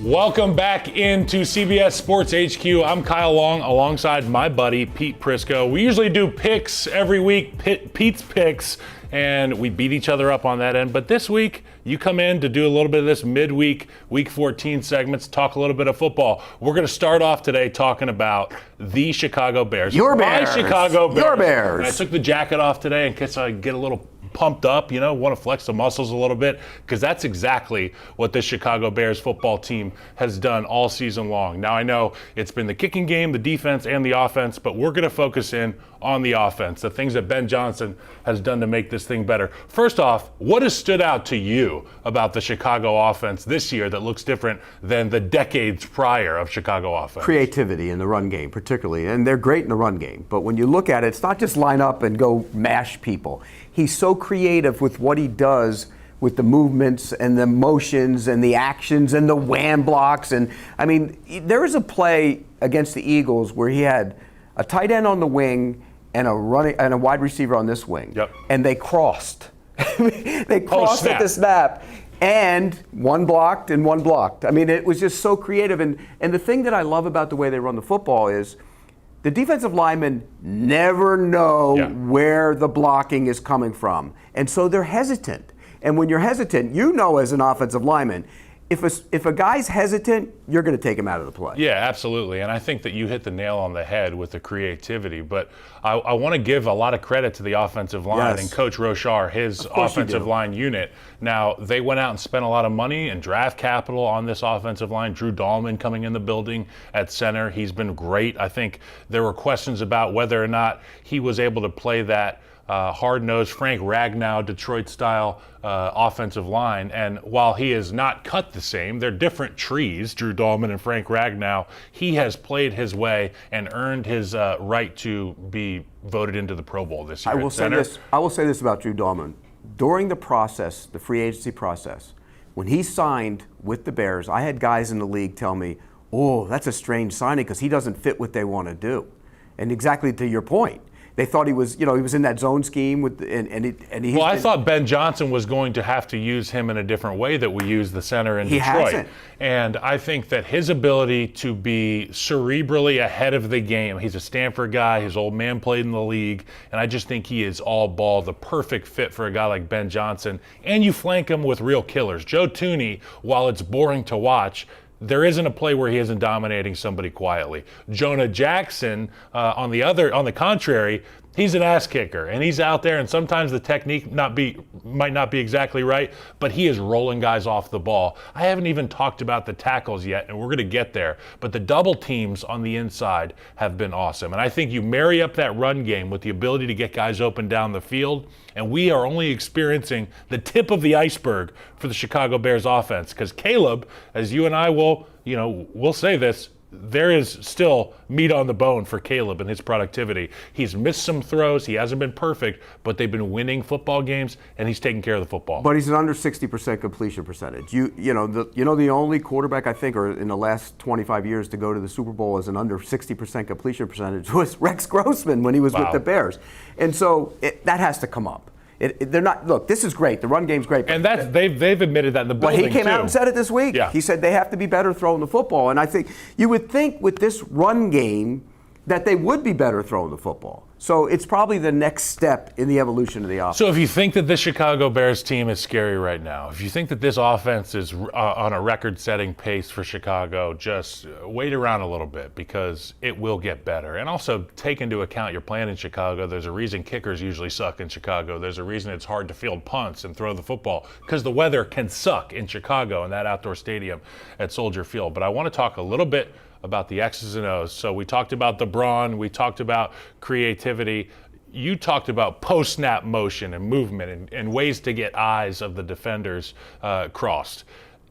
Welcome back into CBS Sports HQ. I'm Kyle Long alongside my buddy Pete Prisco. We usually do picks every week, Pete's picks, and we beat each other up on that end. But this week, you come in to do a little bit of this midweek, Week 14 segments, talk a little bit of football. We're going to start off today talking about the Chicago Bears. Your Bears. My Chicago Bears. Your Bears. And I took the jacket off today in case I get a little pumped up, want to flex the muscles a little bit, because that's exactly what this Chicago Bears football team has done all season long. Now, I know it's been the kicking game, the defense, and the offense, but we're going to focus in on the offense, the things that Ben Johnson has done to make this thing better. First off, what has stood out to you about the Chicago offense this year that looks different than the decades prior of Chicago offense? Creativity in the run game, particularly, and they're great in the run game. But when you look at it, it's not just line up and go mash people. He's so creative with what he does with the movements and the motions and the actions and the wham blocks. And I mean, there was a play against the Eagles where he had a tight end on the wing and a wide receiver on this wing. Yep. And they crossed. They crossed at the snap. And one blocked and one blocked. I mean, it was just so creative. And the thing that I love about the way they run the football is the defensive linemen never know where the blocking is coming from. And so they're hesitant. And when you're hesitant, as an offensive lineman, if a guy's hesitant, you're going to take him out of the play. Yeah, absolutely. And I think that you hit the nail on the head with the creativity. But I want to give a lot of credit to the offensive line and Coach Rochar, his offensive line unit. Now, they went out and spent a lot of money and draft capital on this offensive line. Drew Dahlman coming in the building at center. He's been great. I think there were questions about whether or not he was able to play that hard-nosed Frank Ragnow Detroit-style offensive line. And while he is not cut the same, they're different trees, Drew Dahlman and Frank Ragnow. He has played his way and earned his right to be voted into the Pro Bowl this year. I will say this about Drew Dahlman. During the process, the free agency process, when he signed with the Bears, I had guys in the league tell me, "Oh, that's a strange signing because he doesn't fit what they want to do." And exactly to your point, they thought he was in that zone scheme with, I thought Ben Johnson was going to have to use him in a different way that we use the center in Detroit. Hasn't. And I think that his ability to be cerebrally ahead of the game, he's a Stanford guy, his old man played in the league, and I just think he is all ball, the perfect fit for a guy like Ben Johnson. And you flank him with real killers. Joe Thuney, while it's boring to watch, there isn't a play where he isn't dominating somebody quietly. Jonah Jackson, on the contrary, he's an ass kicker, and he's out there, and sometimes the technique might not be exactly right, but he is rolling guys off the ball. I haven't even talked about the tackles yet, and we're going to get there, but the double teams on the inside have been awesome. And I think you marry up that run game with the ability to get guys open down the field, and we are only experiencing the tip of the iceberg for the Chicago Bears offense, because Caleb, as you and I will say this, there is still meat on the bone for Caleb and his productivity. He's missed some throws. He hasn't been perfect, but they've been winning football games, and he's taking care of the football. But he's an under 60% completion percentage. The only quarterback, I think, or in the last 25 years to go to the Super Bowl as an under 60% completion percentage was Rex Grossman when he was with the Bears. And so that has to come up. They're not. Look, this is great. The run game's great. And they've admitted that in the building, he came out and said it this week. Yeah. He said they have to be better throwing the football. And I think you would think with this run game that they would be better throwing the football. So it's probably the next step in the evolution of the offense. So if you think that the Chicago Bears team is scary right now, if you think that this offense is on a record-setting pace for Chicago, just wait around a little bit, because it will get better. And also take into account you're playing in Chicago. There's a reason kickers usually suck in Chicago. There's a reason it's hard to field punts and throw the football, because the weather can suck in Chicago in that outdoor stadium at Soldier Field. But I want to talk a little bit about the X's and O's. So we talked about the brawn, we talked about creativity. You talked about post-snap motion and movement and ways to get eyes of the defenders crossed.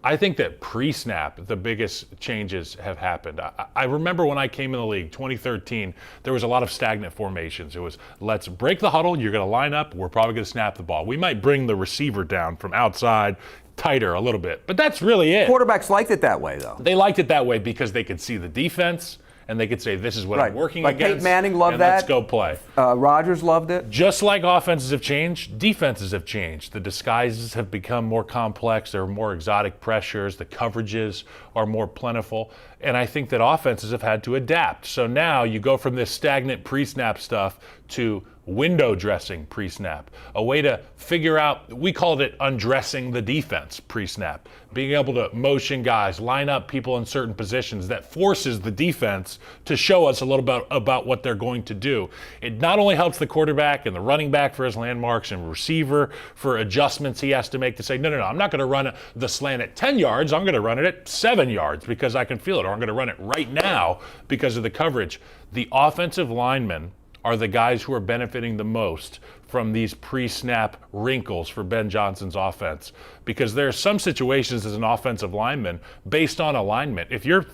I think that pre-snap, the biggest changes have happened. I remember when I came in the league, 2013, there was a lot of stagnant formations. It was, let's break the huddle, you're going to line up, we're probably going to snap the ball. We might bring the receiver down from outside, tighter a little bit, but that's really it. Quarterbacks liked it that way, though. They liked it that way because they could see the defense, and they could say, this is what Right. I'm working like against. Peyton Manning loved and that. Let's go play. Rodgers loved it. Just like offenses have changed, defenses have changed. The disguises have become more complex. There are more exotic pressures. The coverages are more plentiful. And I think that offenses have had to adapt. So now you go from this stagnant pre-snap stuff to window dressing pre-snap, a way to figure out, we called it undressing the defense pre-snap, being able to motion guys, line up people in certain positions that forces the defense to show us a little bit about what they're going to do. It not only helps the quarterback and the running back for his landmarks and receiver for adjustments he has to make to say, no, I'm not going to run the slant at 10 yards, I'm going to run it at 7 yards because I can feel it, or I'm going to run it right now because of the coverage. The offensive linemen are the guys who are benefiting the most from these pre-snap wrinkles for Ben Johnson's offense. Because there are some situations as an offensive lineman based on alignment. If you're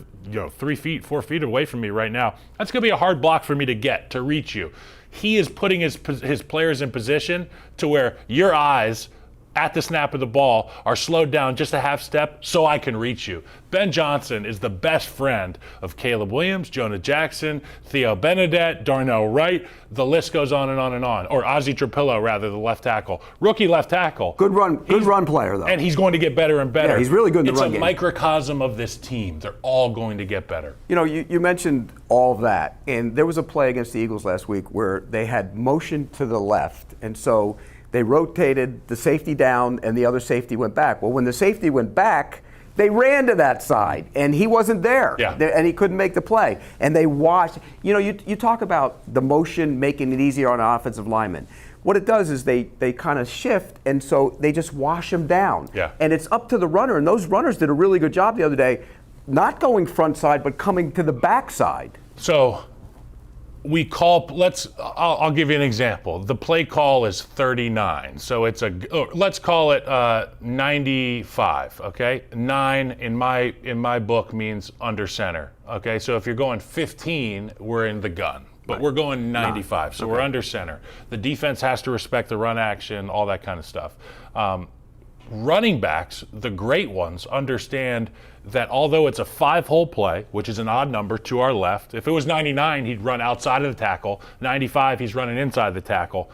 3 feet, 4 feet away from me right now, that's going to be a hard block for me to reach you. He is putting his players in position to where your eyes at the snap of the ball are slowed down just a half step so I can reach you. Ben Johnson is the best friend of Caleb Williams, Jonah Jackson, Theo Benedette, Darnell Wright. The list goes on and on and on. Or Ozzie Trapillo, rather, the left tackle. Rookie left tackle. Good run player, though. And he's going to get better and better. Yeah, he's really good in the run game. It's a microcosm of this team. They're all going to get better. You mentioned all of that, and there was a play against the Eagles last week where they had motion to the left, and so they rotated the safety down and the other safety went back. Well, when the safety went back, they ran to that side, and he wasn't there, and he couldn't make the play. And they watched. You talk about the motion making it easier on an offensive lineman. What it does is they kind of shift, and so they just wash them down. Yeah. And it's up to the runner, and those runners did a really good job the other day, not going front side, but coming to the back side. So I'll give you an example. The play call is 39. So let's call it 95, okay? 9 in my book means under center, okay? So if you're going 15, we're in the gun. But we're going 95, so we're under center. The defense has to respect the run action, all that kind of stuff. Running backs, the great ones, understand that although it's a 5-hole play, which is an odd number to our left, if it was 99, he'd run outside of the tackle. 95, he's running inside the tackle.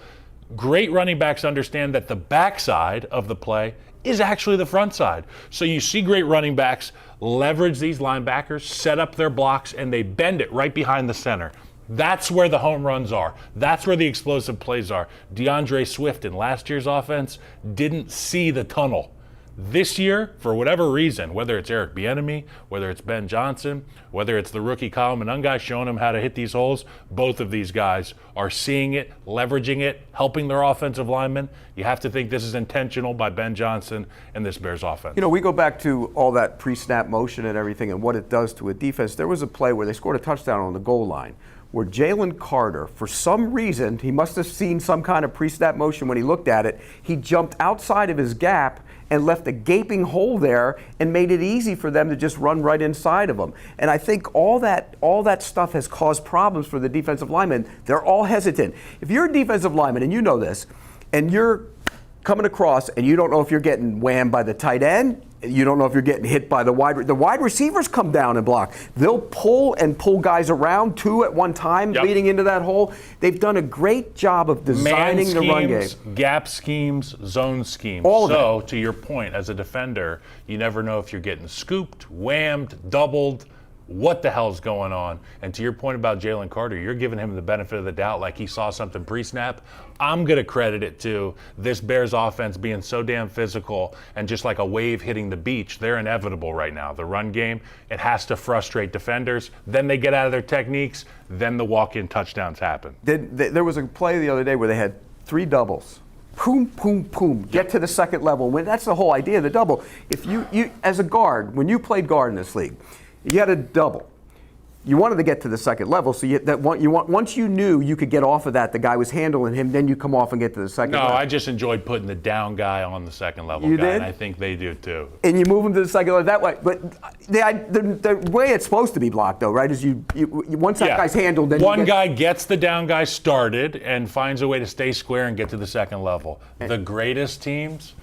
Great running backs understand that the backside of the play is actually the front side. So you see great running backs leverage these linebackers, set up their blocks, and they bend it right behind the center. That's where the home runs are. That's where the explosive plays are. DeAndre Swift in last year's offense didn't see the tunnel. This year, for whatever reason, whether it's Eric Bieniemy, whether it's Ben Johnson, whether it's the rookie Kyle Monangai showing him how to hit these holes, both of these guys are seeing it, leveraging it, helping their offensive linemen. You have to think this is intentional by Ben Johnson and this Bears offense. We go back to all that pre-snap motion and everything and what it does to a defense. There was a play where they scored a touchdown on the goal line, where Jalen Carter, for some reason, he must have seen some kind of pre-snap motion when he looked at it, he jumped outside of his gap and left a gaping hole there and made it easy for them to just run right inside of him. And I think all that stuff has caused problems for the defensive linemen. They're all hesitant. If you're a defensive lineman, and you know this, and you're coming across and you don't know if you're getting whammed by the tight end, you don't know if you're getting hit by the wide receivers come down and block. They'll pull guys around 2 at one time, leading into that hole. They've done a great job of designing the run game. Gap schemes, zone schemes. So to your point, as a defender, you never know if you're getting scooped, whammed, doubled, what the hell's going on. And to your point about Jalen Carter, you're giving him the benefit of the doubt like he saw something pre-snap. I'm going to credit it to this Bears offense being so damn physical and just like a wave hitting the beach. They're inevitable right now. The run game, it has to frustrate defenders. Then they get out of their techniques. Then the walk-in touchdowns happen. There was a play the other day where they had 3 doubles. Boom, boom, boom. Get to the second level. That's the whole idea of the double. If you as a guard, when you played guard in this league, you had a double. You wanted to get to the second level, so once you knew you could get off of that, the guy was handling him, then you come off and get to the second level. No, I just enjoyed putting the down guy on the second level you guy, did? and I think they do too. And you move him to the second level that way. But the way it's supposed to be blocked, though, right, is once that guy's handled, then one guy gets the down guy started and finds a way to stay square and get to the second level. The greatest teams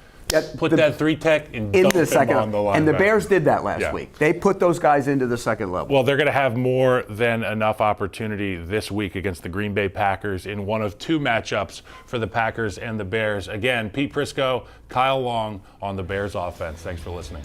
put that 3-tech and in dump the him second. on the line. And the Bears did that last week. They put those guys into the second level. Well, they're going to have more than enough opportunity this week against the Green Bay Packers in one of two matchups for the Packers and the Bears. Again, Pete Prisco, Kyle Long on the Bears offense. Thanks for listening.